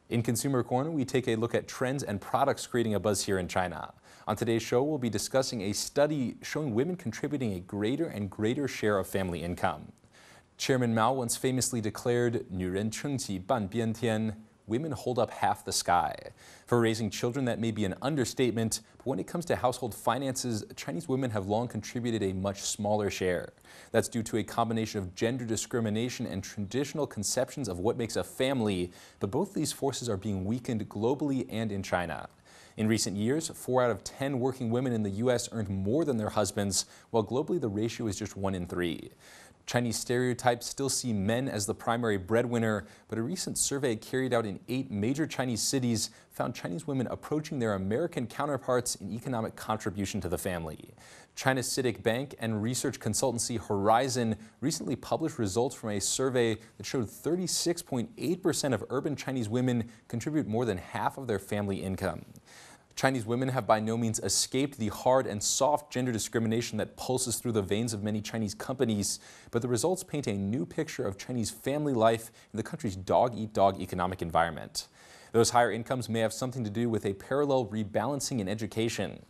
In Consumer Corner, we take a look at trends and products creating a buzz here in China. On today's show, we'll be discussing a study showing women contributing a greater and greater share of family income. Chairman Mao once famously declared, 女人撑起半边天, women hold up half the sky. For raising children, that may be an understatement, but when it comes to household finances, Chinese women have long contributed a much smaller share. That's due to a combination of gender discrimination and traditional conceptions of what makes a family, but both these forces are being weakened globally and in China. In recent years, 4 out of 10 working women in the U.S. earned more than their husbands, while globally the ratio is just 1 in 3. Chinese stereotypes still see men as the primary breadwinner, but a recent survey carried out in 8 major Chinese cities found Chinese women approaching their American counterparts in economic contribution to the family. China's CITIC Bank and research consultancy Horizon recently published results from a survey that showed 36.8% of urban Chinese women contribute more than half of their family income. Chinese women have by no means escaped the hard and soft gender discrimination that pulses through the veins of many Chinese companies, but the results paint a new picture of Chinese family life in the country's dog-eat-dog economic environment. Those higher incomes may have something to do with a parallel rebalancing in education.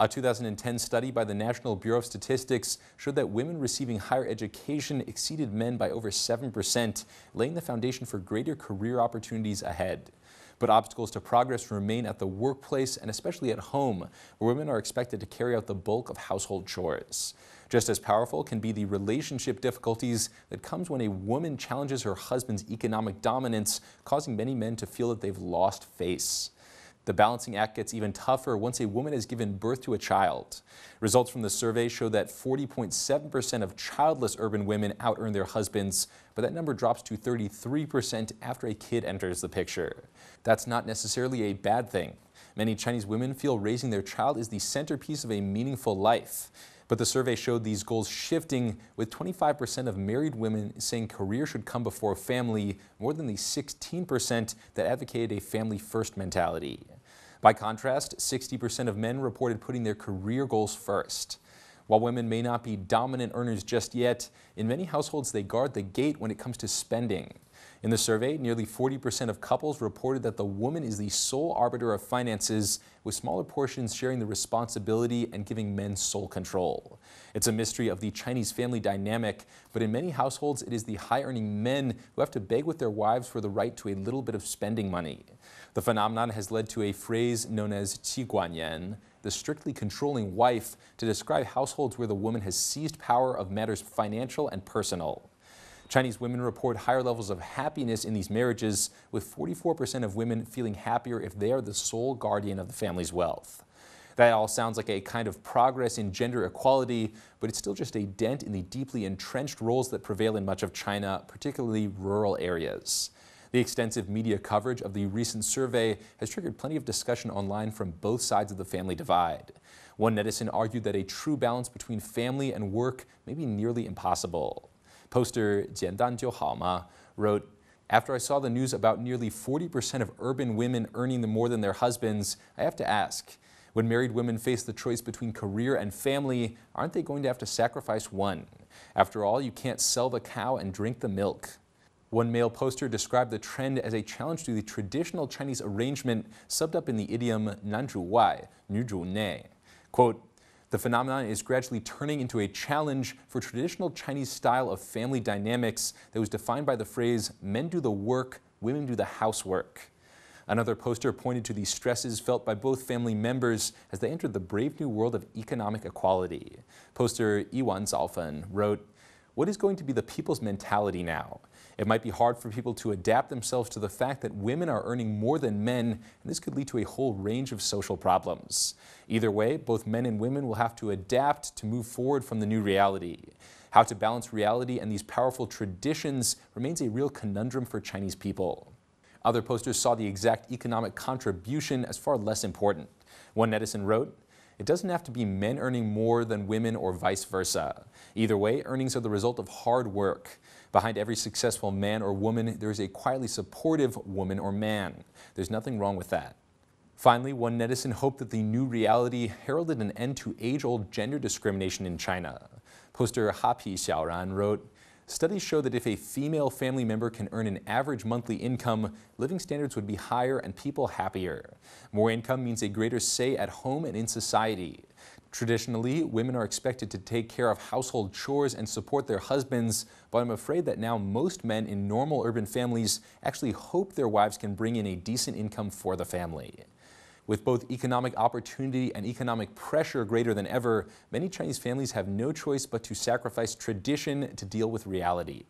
A 2010 study by the National Bureau of Statistics showed that women receiving higher education exceeded men by over 7%, laying the foundation for greater career opportunities ahead. But obstacles to progress remain at the workplace and especially at home, where women are expected to carry out the bulk of household chores. Just as powerful can be the relationship difficulties that comes when a woman challenges her husband's economic dominance, causing many men to feel that they've lost face. The balancing act gets even tougher once a woman has given birth to a child. Results from the survey show that 40.7% of childless urban women out-earn their husbands, but that number drops to 33% after a kid enters the picture. That's not necessarily a bad thing. Many Chinese women feel raising their child is the centerpiece of a meaningful life. But the survey showed these goals shifting, with 25% of married women saying career should come before family, more than the 16% that advocated a family-first mentality. By contrast, 60% of men reported putting their career goals first. While women may not be dominant earners just yet, in many households they guard the gate when it comes to spending. In the survey, nearly 40% of couples reported that the woman is the sole arbiter of finances, with smaller portions sharing the responsibility and giving men sole control. It's a mystery of the Chinese family dynamic, but in many households it is the high-earning men who have to beg with their wives for the right to a little bit of spending money. The phenomenon has led to a phrase known as 妻管严, the strictly controlling wife, to describe households where the woman has seized power of matters financial and personal. Chinese women report higher levels of happiness in these marriages, with 44% of women feeling happier if they are the sole guardian of the family's wealth. That all sounds like a kind of progress in gender equality, but it's still just a dent in the deeply entrenched roles that prevail in much of China, particularly rural areas. The extensive media coverage of the recent survey has triggered plenty of discussion online from both sides of the family divide. One netizen argued that a true balance between family and work may be nearly impossible. Poster 简单就好吗 wrote, "After I saw the news about nearly 40% of urban women earning more than their husbands, I have to ask, when married women face the choice between career and family, aren't they going to have to sacrifice one? After all, you can't sell the cow and drink the milk." One male poster described the trend as a challenge to the traditional Chinese arrangement subbed up in the idiom 男主外,女主内. Quote, "The phenomenon is gradually turning into a challenge for traditional Chinese style of family dynamics that was defined by the phrase, 'men do the work, women do the housework.'" Another poster pointed to the stresses felt by both family members as they entered the brave new world of economic equality. Poster Yiwan Zaofen wrote, "What is going to be the people's mentality now? It might be hard for people to adapt themselves to the fact that women are earning more than men, and this could lead to a whole range of social problems. Either way, both men and women will have to adapt to move forward from the new reality. How to balance reality and these powerful traditions remains a real conundrum for Chinese people." Other posters saw the exact economic contribution as far less important. One netizen wrote, "It doesn't have to be men earning more than women or vice versa. Either way, earnings are the result of hard work. Behind every successful man or woman, there is a quietly supportive woman or man. There's nothing wrong with that." Finally, one netizen hoped that the new reality heralded an end to age-old gender discrimination in China. Poster Happy Xiaoran wrote, Studies show that if a female family member can earn an average monthly income, living standards would be higher and people happier. More income means a greater say at home and in society. Traditionally, women are expected to take care of household chores and support their husbands, but I'm afraid that now most men in normal urban families actually hope their wives can bring in a decent income for the family. With both economic opportunity and economic pressure greater than ever, many Chinese families have no choice but to sacrifice tradition to deal with reality.